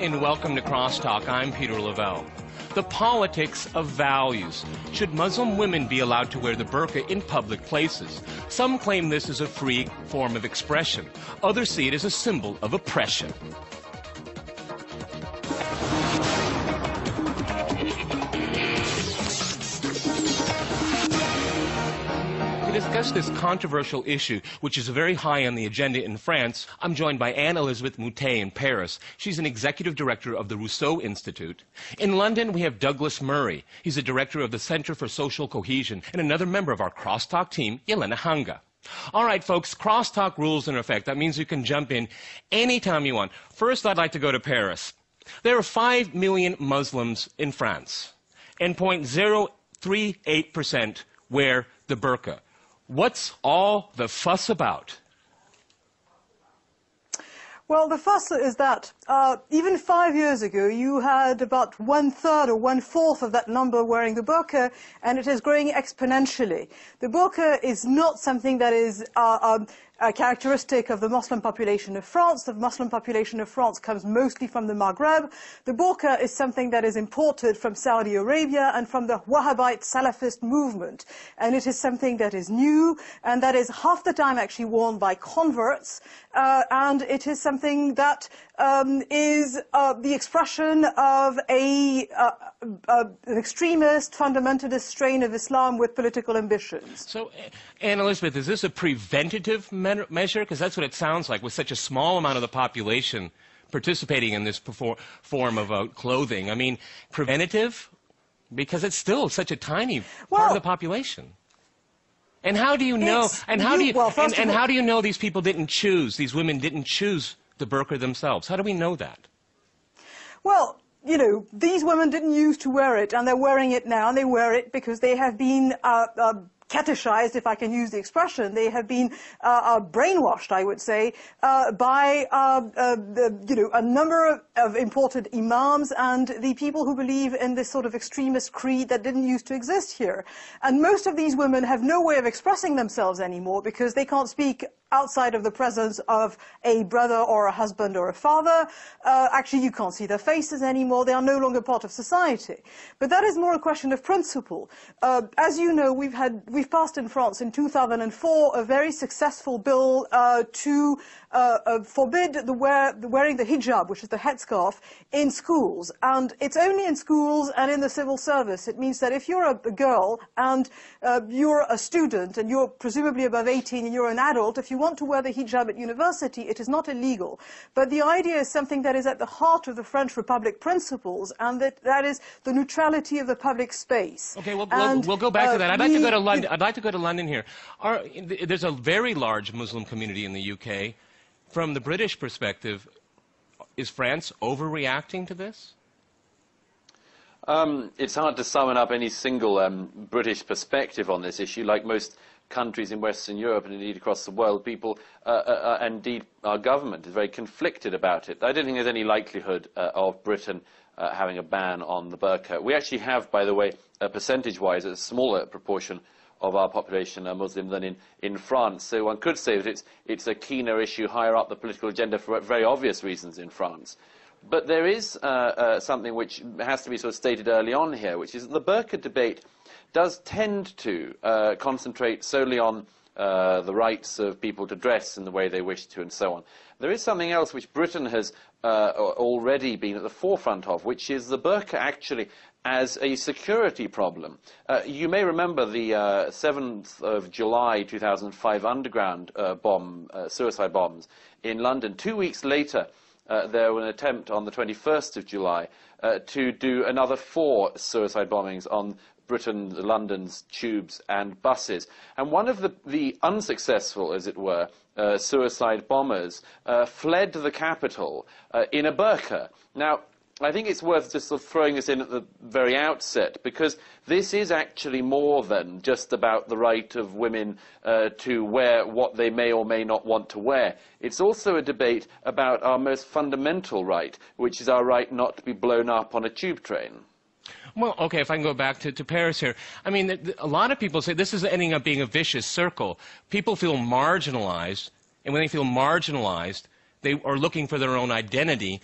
and welcome to Crosstalk. I'm Peter Lavelle. The politics of values. Should Muslim women be allowed to wear the burqa in public places? Some claim this is a free form of expression. Others see it as a symbol of oppression. To discuss this controversial issue, which is very high on the agenda in France, I'm joined by Anne-Elisabeth Moutet in Paris. She's an executive director of the Rousseau Institute. In London, we have Douglas Murray. He's a director of the Center for Social Cohesion and another member of our Crosstalk team, Yelena Hanga. All right, folks, Crosstalk rules in effect. That means you can jump in anytime you want. First, I'd like to go to Paris. There are 5 million Muslims in France, and 0.038% wear the burqa. What's all the fuss about? Well, the fuss is that even 5 years ago, you had about 1/3 or 1/4 of that number wearing the burqa, and it is growing exponentially. The burqa is not something that is a characteristic of the Muslim population of France. The Muslim population of France comes mostly from the Maghreb. The burqa is something that is imported from Saudi Arabia and from the Wahhabite Salafist movement. And it is something that is new and that is half the time actually worn by converts. And it is something that is the expression of an extremist, fundamentalist strain of Islam with political ambitions. So, Anne-Elisabeth, is this a preventative measure? Because that's what it sounds like, with such a small amount of the population participating in this form of clothing. I mean, preventative? Because it's still such a tiny part of the population. And how do you know? And how do you know these people didn't choose? These women didn't choose the burqa themselves. How do we know that? Well, you know, these women didn't used to wear it, and they're wearing it now, and they wear it because they have been catechized, if I can use the expression. They have been brainwashed, I would say, by a number of imported imams and the people who believe in this sort of extremist creed that didn't used to exist here. And most of these women have no way of expressing themselves anymore because they can't speak outside of the presence of a brother or a husband or a father. Actually, you can't see their faces anymore. They are no longer part of society. But that is more a question of principle. As you know, we've passed in France in 2004 a very successful bill to forbid wearing the hijab, which is the headscarf, in schools. And it's only in schools and in the civil service. It means that if you're a girl and you're a student and you're presumably above 18 and you're an adult, if you want to wear the hijab at university, it is not illegal. But the idea is something that is at the heart of the French Republic principles, and that is the neutrality of the public space. Okay, we'll go back to that. I'd like to go to London. I'd like to go to London here. There's a very large Muslim community in the UK. From the British perspective, is France overreacting to this? It's hard to sum up any single British perspective on this issue. Like most countries in Western Europe and indeed across the world, people, indeed our government, is very conflicted about it. I don't think there's any likelihood of Britain having a ban on the burqa. We actually have, by the way, percentage-wise, a smaller proportion of our population are Muslim than in France. So one could say that it's a keener issue higher up the political agenda for very obvious reasons in France. But there is something which has to be sort of stated early on here, which is that the burqa debate does tend to concentrate solely on the rights of people to dress in the way they wish to and so on. There is something else which Britain has already been at the forefront of, which is the burqa actually as a security problem. You may remember the 7th of July 2005 underground suicide bombs in London. 2 weeks later, there was an attempt on the 21st of July to do another 4 suicide bombings on London's tubes and buses. And one of the unsuccessful, as it were, suicide bombers fled the capital in a burqa. Now, I think it's worth just sort of throwing this in at the very outset, because this is actually more than just about the right of women to wear what they may or may not want to wear. It's also a debate about our most fundamental right, which is our right not to be blown up on a tube train. Well, okay, if I can go back to Paris here. I mean, a lot of people say this is ending up being a vicious circle. People feel marginalized, and when they feel marginalized, they are looking for their own identity.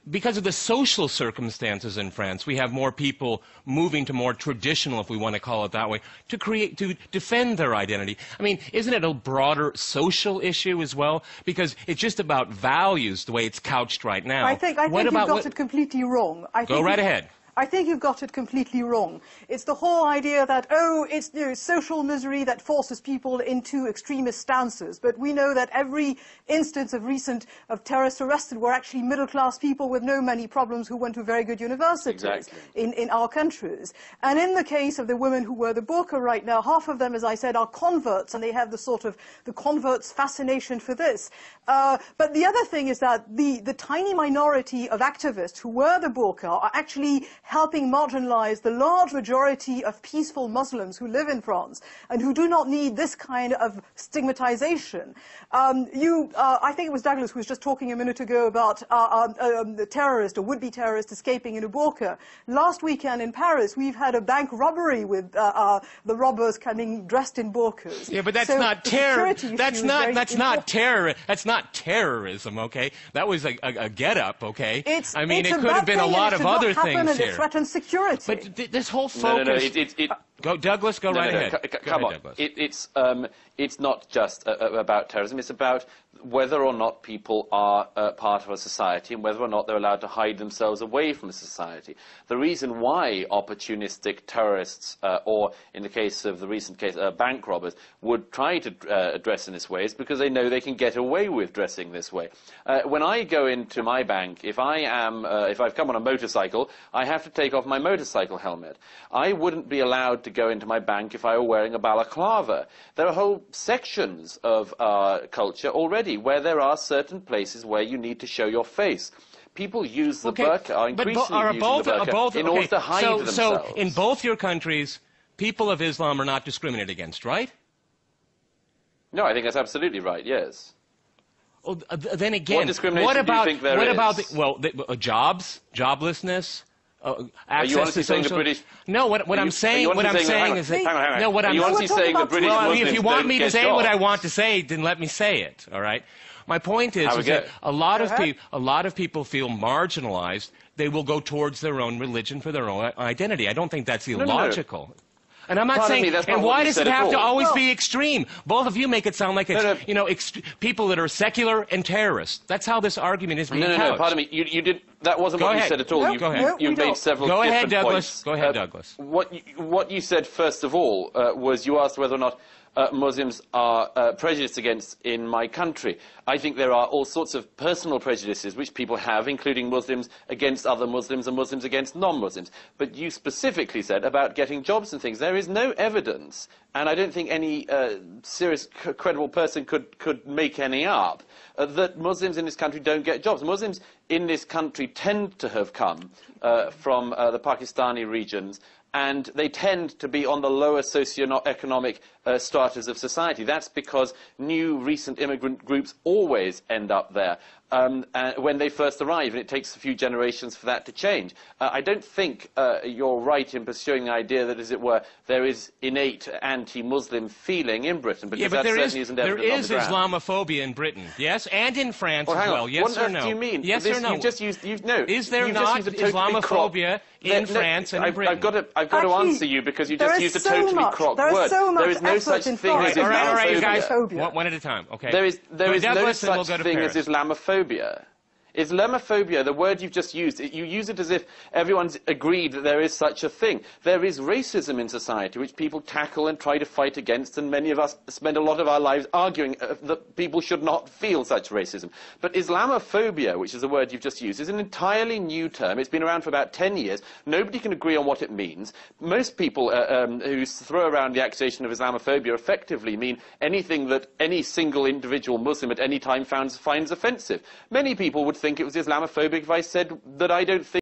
because of the social circumstances in France, we have more people moving to more traditional, if we want to call it that way, to defend their identity. I mean, isn't it a broader social issue as well? Because it's just about values, the way it's couched right now. I think you've got it completely wrong. Go right ahead. I think you've got it completely wrong. It's the whole idea that, oh, it's social misery that forces people into extremist stances. But we know that every instance of terrorists arrested were actually middle-class people with no many problems who went to very good universities in our countries. And in the case of the women who wear the burqa right now, half of them, as I said, are converts, and they have the sort of the converts' fascination for this. But the other thing is that the tiny minority of activists who wear the burqa are actually helping marginalize the large majority of peaceful Muslims who live in France and who do not need this kind of stigmatization. I think it was Douglas who was just talking a minute ago about the terrorist or would-be terrorist escaping in a burqa. Last weekend in Paris, we've had a bank robbery with the robbers coming dressed in burqas. Yeah, but that's not terror. That's not terror. That's not terrorism. Okay, that was a get-up. Okay, I mean, it could have been a lot of other things here. Threatens security. But this whole focus. Go, Douglas. Go right ahead. Come on. It's not just about terrorism. It's about whether or not people are part of a society and whether or not they're allowed to hide themselves away from a society. The reason why opportunistic terrorists, or in the case of the recent case, bank robbers, would try to dress in this way is because they know they can get away with dressing this way. When I go into my bank, if I've come on a motorcycle, I have to take off my motorcycle helmet. I wouldn't be allowed to go into my bank if I were wearing a balaclava. There are whole sections of our culture already where there are certain places where you need to show your face. People use the burqa, are increasingly using the burqa in order to hide themselves. So in both your countries, people of Islam are not discriminated against, right? No, I think that's absolutely right, yes. Well, then again, what discrimination do you think there is? Jobs, joblessness, access to social... The British... No, what I'm saying is that... No, what I'm saying the British Muslims if you want me to say what I want to say, then let me say it, all right? My point is that a lot of people feel marginalized. They will go towards their own religion for their own identity. I don't think that's illogical. No. And I'm not saying, and why does it have to always be extreme? Both of you make it sound like it's, you know, people that are secular and terrorists. That's how this argument is being couched. No, pardon me. You did, that wasn't what you said at all. You made several different points. Go ahead, Douglas. What you said, first of all, was you asked whether or not Muslims are prejudiced against in my country. I think there are all sorts of personal prejudices which people have, including Muslims against other Muslims and Muslims against non-Muslims. But you specifically said about getting jobs and things. There is no evidence, and I don't think any serious, credible person could make any up, that Muslims in this country don't get jobs. Muslims in this country tend to have come from the Pakistani regions, and they tend to be on the lower socio-economic stratas of society. That's because new recent immigrant groups always end up there when they first arrive, and it takes a few generations for that to change. I don't think you're right in pursuing the idea that, as it were, there is innate anti-Muslim feeling in Britain, because that certainly isn't evident on the ground. There is Islamophobia in Britain, yes, and in France as well. Yes or no? What do you mean? Yes or no? You just used, no. Is there not Islamophobia in France and in Britain? I've got to answer you, because you just used a totally crocked word. There is no such thing as Islamophobia. All right, you guys, one at a time, okay. There is no such thing as Islamophobia. Islamophobia, the word you've just used, you use it as if everyone's agreed that there is such a thing. There is racism in society which people tackle and try to fight against, and many of us spend a lot of our lives arguing that people should not feel such racism. But Islamophobia, which is the word you've just used, is an entirely new term. It's been around for about 10 years. Nobody can agree on what it means. Most people who throw around the accusation of Islamophobia effectively mean anything that any single individual Muslim at any time finds offensive. Many people would think it was Islamophobic if I said that I don't think